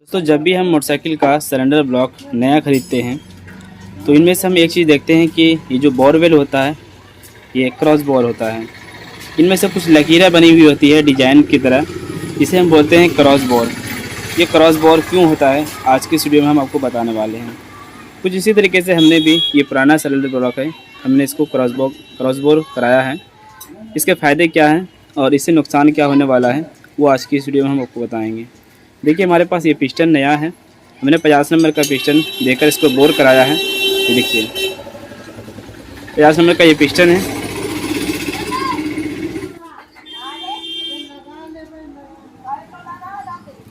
दोस्तों जब भी हम मोटरसाइकिल का सिलेंडर ब्लॉक नया ख़रीदते हैं तो इनमें से हम एक चीज़ देखते हैं कि ये जो बोरवेल होता है ये क्रॉस बोर होता है। इनमें से कुछ लकीरें बनी हुई होती है डिजाइन की तरह, इसे हम बोलते हैं क्रॉस बोर। ये क्रॉस बोर क्यों होता है आज की इस वीडियो में हम आपको बताने वाले हैं। कुछ इसी तरीके से हमने भी ये पुराना सिलेंडर ब्लॉक है, हमने इसको क्रॉस बोर कराया है। इसके फ़ायदे क्या हैं और इससे नुकसान क्या होने वाला है वो आज की इस वीडियो में हम आपको बताएंगे। देखिए हमारे पास ये पिस्टन नया है, हमने 50 नंबर का पिस्टन देकर इसको बोर कराया है। ये देखिए 50 नंबर का ये पिस्टन है।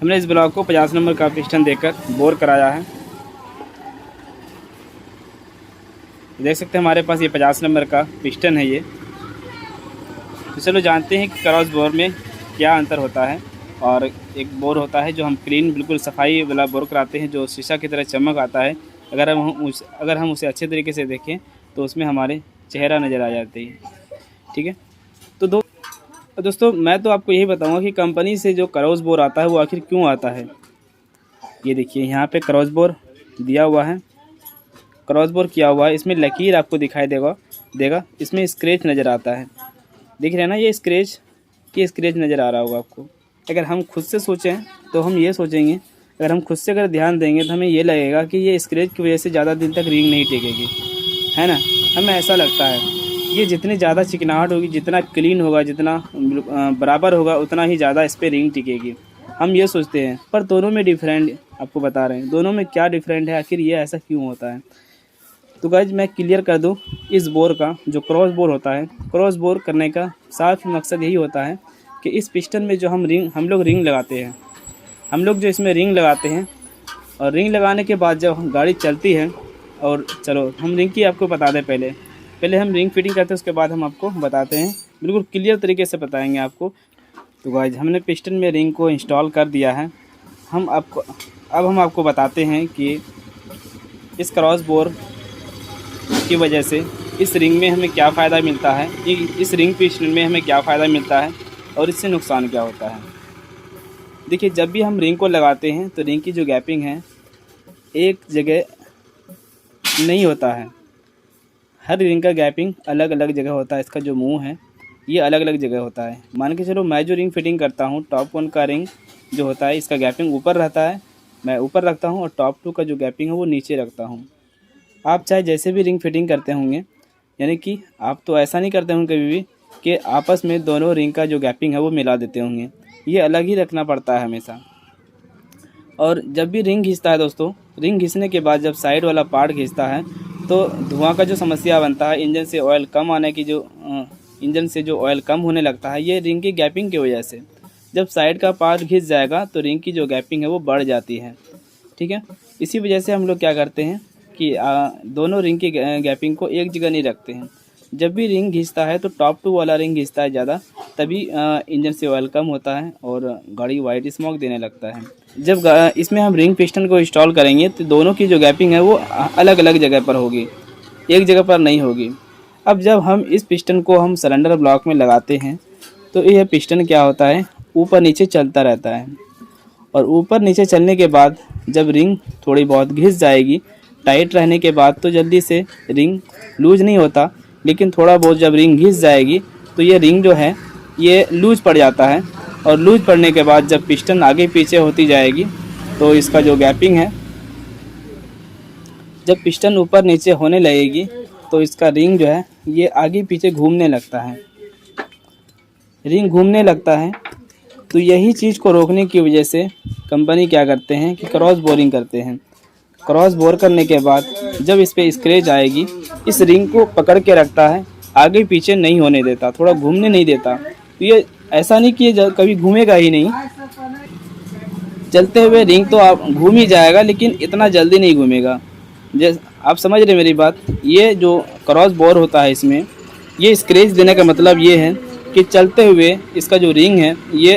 हमने इस ब्लॉक को 50 नंबर का पिस्टन देकर बोर कराया है। देख सकते हैं हमारे पास ये 50 नंबर का पिस्टन है ये। तो चलो जानते हैं कि क्रॉस बोर में क्या अंतर होता है। और एक बोर होता है जो हम क्लीन बिल्कुल सफाई वाला बोर कराते हैं, जो शीशा की तरह चमक आता है। अगर हम उसे अच्छे तरीके से देखें तो उसमें हमारे चेहरा नज़र आ जाती है। ठीक है, तो दोस्तों मैं तो आपको यही बताऊंगा कि कंपनी से जो क्रॉस बोर आता है वो आखिर क्यों आता है। ये देखिए यहाँ पे क्रॉस बोर दिया हुआ है, क्रॉस बोर किया हुआ है। इसमें लकीर आपको दिखाई देगा। इसमें स्क्रैच नज़र आता है, दिख रहे हैं ना, ये स्क्रैच नज़र आ रहा होगा आपको। अगर हम खुद से सोचें तो हम ये सोचेंगे, अगर ध्यान देंगे तो हमें ये लगेगा कि ये स्क्रैच की वजह से ज़्यादा दिन तक रिंग नहीं टिकेगी, है ना। हमें ऐसा लगता है ये जितनी ज़्यादा चिकनाहट होगी, जितना क्लीन होगा, जितना बराबर होगा, उतना ही ज़्यादा इस पर रिंग टिकेगी। हम ये सोचते हैं, पर दोनों में डिफरेंट आपको बता रहे हैं, दोनों में क्या डिफरेंट है, आखिर ये ऐसा क्यों होता है। तो गाइज मैं क्लियर कर दूँ, इस बोर का जो क्रॉस बोर होता है, क्रॉस बोर करने का साफ मकसद यही होता है कि इस पिस्टन में जो हम लोग रिंग लगाते हैं, हम लोग जो इसमें रिंग लगाते हैं, और रिंग लगाने के बाद जब गाड़ी चलती है, और चलो हम रिंग की आपको बता दें, पहले हम रिंग फिटिंग करते हैं, उसके बाद हम आपको बताते हैं, बिल्कुल क्लियर तरीके से बताएंगे आपको। तो गाइज हमने पिस्टन में रिंग को इंस्टॉल कर दिया है। अब हम आपको बताते हैं कि इस क्रॉस बोर की वजह से इस रिंग में हमें क्या फ़ायदा मिलता है, इस रिंग पिस्टन में हमें क्या फ़ायदा मिलता है और इससे नुकसान क्या होता है। देखिए जब भी हम रिंग को लगाते हैं तो रिंग की जो गैपिंग है एक जगह नहीं होता है, हर रिंग का गैपिंग अलग अलग जगह होता है। इसका जो मुंह है ये अलग अलग जगह होता है। मान के चलो मैं जो रिंग फिटिंग करता हूँ, टॉप 1 का रिंग जो होता है इसका गैपिंग ऊपर रहता है, मैं ऊपर रखता हूँ, और टॉप 2 का जो गैपिंग है वो नीचे रखता हूँ। आप चाहे जैसे भी रिंग फिटिंग करते होंगे, यानी कि आप तो ऐसा नहीं करते होंगे कभी भी कि आपस में दोनों रिंग का जो गैपिंग है वो मिला देते होंगे, ये अलग ही रखना पड़ता है हमेशा। और जब भी रिंग घिसता है दोस्तों, रिंग घिसने के बाद जब साइड वाला पार्ट घिसता है तो धुआं का जो समस्या बनता है, इंजन से ऑयल कम आने की इंजन से जो ऑयल कम होने लगता है, ये रिंग की गैपिंग की वजह से। जब साइड का पार्ट घिस जाएगा तो रिंग की जो गैपिंग है वो बढ़ जाती है। ठीक है, इसी वजह से हम लोग क्या करते हैं कि दोनों रिंग की गैपिंग को एक जगह नहीं रखते हैं। जब भी रिंग घिसता है तो टॉप 2 वाला रिंग घिसता है ज़्यादा, तभी इंजन से ऑयल कम होता है और गाड़ी वाइट स्मोक देने लगता है। जब इसमें हम रिंग पिस्टन को इंस्टॉल करेंगे तो दोनों की जो गैपिंग है वो अलग अलग जगह पर होगी, एक जगह पर नहीं होगी। अब जब हम इस पिस्टन को हम सिलेंडर ब्लॉक में लगाते हैं तो यह पिस्टन क्या होता है, ऊपर नीचे चलता रहता है। और ऊपर नीचे चलने के बाद जब रिंग थोड़ी बहुत घिस जाएगी, टाइट रहने के बाद तो जल्दी से रिंग लूज नहीं होता, लेकिन थोड़ा बहुत जब रिंग घिस जाएगी तो ये रिंग जो है ये लूज पड़ जाता है। और लूज पड़ने के बाद जब पिस्टन आगे पीछे होती जाएगी तो इसका जो गैपिंग है, जब पिस्टन ऊपर नीचे होने लगेगी तो इसका रिंग जो है ये आगे पीछे घूमने लगता है, रिंग घूमने लगता है। तो यही चीज़ को रोकने की वजह से कंपनी क्या करते हैं कि क्रॉस बोरिंग करते हैं। क्रॉस बोर करने के बाद जब इस पर स्क्रैच आएगी, इस रिंग को पकड़ के रखता है, आगे पीछे नहीं होने देता, थोड़ा घूमने नहीं देता। तो ये ऐसा नहीं कि ये कभी घूमेगा ही नहीं, चलते हुए रिंग तो आप घूम ही जाएगा, लेकिन इतना जल्दी नहीं घूमेगा। जैसे आप समझ रहे मेरी बात। ये जो क्रॉस बोर होता है इसमें ये स्क्रैच देने का मतलब ये है कि चलते हुए इसका जो रिंग है ये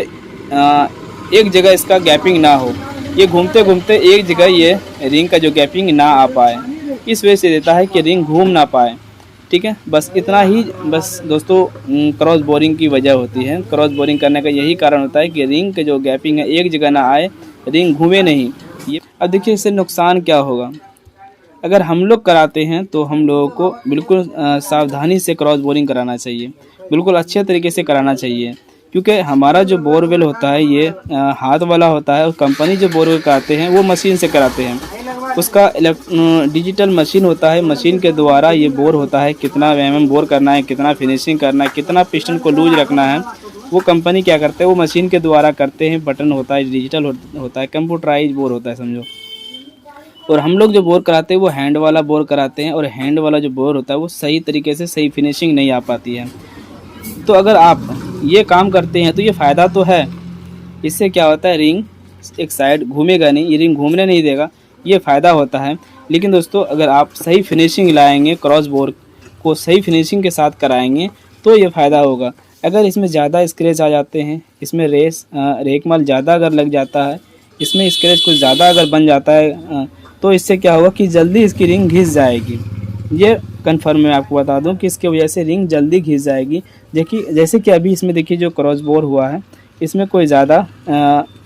एक जगह इसका गैपिंग ना हो, ये घूमते घूमते एक जगह ये रिंग का जो गैपिंग ना आ पाए, इस वजह से देता है कि रिंग घूम ना पाए। ठीक है, बस इतना ही बस दोस्तों क्रॉस बोरिंग की वजह होती है। क्रॉस बोरिंग करने का यही कारण होता है कि रिंग के जो गैपिंग है एक जगह ना आए, रिंग घूमे नहीं, अब देखिए इससे नुकसान क्या होगा। अगर हम लोग कराते हैं तो हम लोगों को बिल्कुल सावधानी से क्रॉस बोरिंग कराना चाहिए, बिल्कुल अच्छे तरीके से कराना चाहिए, क्योंकि हमारा जो बोरवेल होता है ये हाथ वाला होता है, और कंपनी जो बोरवेल कराते हैं वो मशीन से कराते हैं। उसका डिजिटल मशीन होता है, मशीन के द्वारा ये बोर होता है, कितना बोर करना है, कितना फिनिशिंग करना है, कितना पिस्टन को लूज रखना है, वो कंपनी क्या करते हैं, वो मशीन के द्वारा करते हैं। बटन होता है, डिजिटल होता है, कंप्यूटराइज बोर होता है समझो। और हम लोग जो बोर कराते हैं वो हैंड वाला बोर कराते हैं, और हैंड वाला जो बोर होता है वो सही तरीके से सही फिनिशिंग नहीं आ पाती है। तो अगर आप ये काम करते हैं तो ये फ़ायदा तो है, इससे क्या होता है, रिंग एक साइड घूमेगा नहीं, ये रिंग घूमने नहीं देगा, ये फ़ायदा होता है। लेकिन दोस्तों अगर आप सही फिनिशिंग लाएंगे, क्रॉस बोर को सही फिनिशिंग के साथ कराएंगे तो ये फ़ायदा होगा। अगर इसमें ज़्यादा स्क्रैच आ जाते हैं, इसमें रेक माल ज़्यादा अगर लग जाता है, इसमें स्क्रैच कुछ ज़्यादा अगर बन जाता है, तो इससे क्या होगा कि जल्दी इसकी रिंग घिस जाएगी। ये कन्फर्म मैं आपको बता दूं कि इसके वजह से रिंग जल्दी घिस जाएगी। देखिए जैसे कि अभी इसमें देखिए जो क्रॉस बोर हुआ है, इसमें कोई ज़्यादा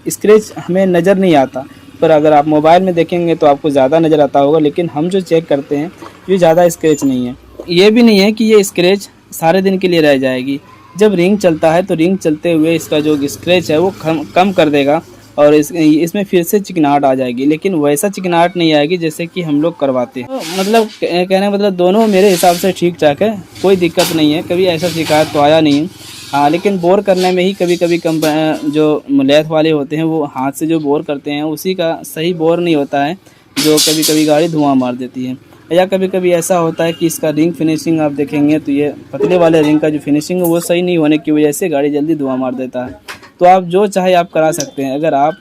स्क्रैच हमें नज़र नहीं आता, पर अगर आप मोबाइल में देखेंगे तो आपको ज़्यादा नज़र आता होगा। लेकिन हम जो चेक करते हैं ये ज़्यादा स्क्रैच नहीं है। ये भी नहीं है कि ये स्क्रैच सारे दिन के लिए रह जाएगी। जब रिंग चलता है तो रिंग चलते हुए इसका जो स्क्रैच है वो कम कर देगा, और इसमें फिर से चिकनाहट आ जाएगी। लेकिन वैसा चिकनाहट नहीं आएगी जैसे कि हम लोग करवाते हैं। तो मतलब कहने का मतलब दोनों मेरे हिसाब से ठीक ठाक है, कोई दिक्कत नहीं है, कभी ऐसा शिकायत तो आया नहीं है। हाँ, लेकिन बोर करने में ही कभी कभी जो लेथ वाले होते हैं वो हाथ से जो बोर करते हैं उसी का सही बोर नहीं होता है, जो कभी कभी गाड़ी धुआं मार देती है। या कभी कभी ऐसा होता है कि इसका रिंग फिनिशिंग आप देखेंगे तो ये पतले वाले रिंग का जो फिनिशिंग है वो सही नहीं होने की वजह से गाड़ी जल्दी धुआं मार देता है। तो आप जो चाहे आप करा सकते हैं। अगर आप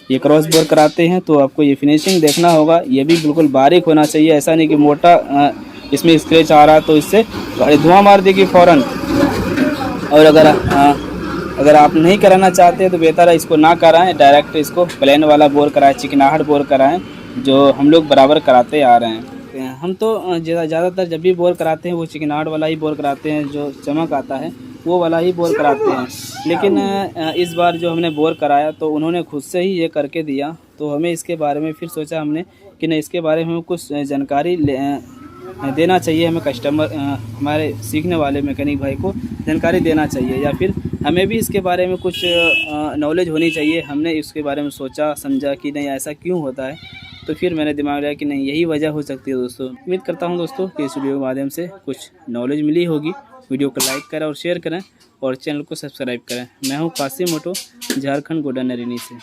ये क्रॉस बोर कराते हैं तो आपको ये फिनिशिंग देखना होगा, ये भी बिल्कुल बारीक होना चाहिए। ऐसा नहीं कि मोटा इसमें स्क्रैच आ रहा तो इससे गाड़ी धुआं मार देगी फ़ौरन। और अगर आप नहीं कराना चाहते तो बेहतर है इसको ना कराएं, डायरेक्ट इसको प्लेन वाला बोर कराएं, चिकनाहट बोर कराएं, जो हम लोग बराबर कराते आ रहे हैं। हम तो ज़्यादातर जब भी बोर कराते हैं वो चिकनाहट वाला ही बोर कराते हैं, जो चमक आता है वो वाला ही बोर कराते हैं। लेकिन इस बार जो हमने बोर कराया तो उन्होंने खुद से ही ये करके दिया, तो हमें इसके बारे में फिर सोचा हमने कि नहीं, इसके बारे में कुछ जानकारी देना चाहिए हमें, कस्टमर हमारे सीखने वाले मैकेनिक भाई को जानकारी देना चाहिए, या फिर हमें भी इसके बारे में कुछ नॉलेज होनी चाहिए। हमने इसके बारे में सोचा समझा कि नहीं ऐसा क्यों होता है, तो फिर मैंने दिमाग लिया कि नहीं यही वजह हो सकती है। दोस्तों उम्मीद करता हूं दोस्तों कि इस वीडियो के माध्यम से कुछ नॉलेज मिली होगी। वीडियो को लाइक करें और शेयर करें और चैनल को सब्सक्राइब करें। मैं हूं कासिम मोटो, झारखंड गोडा नरीनी से।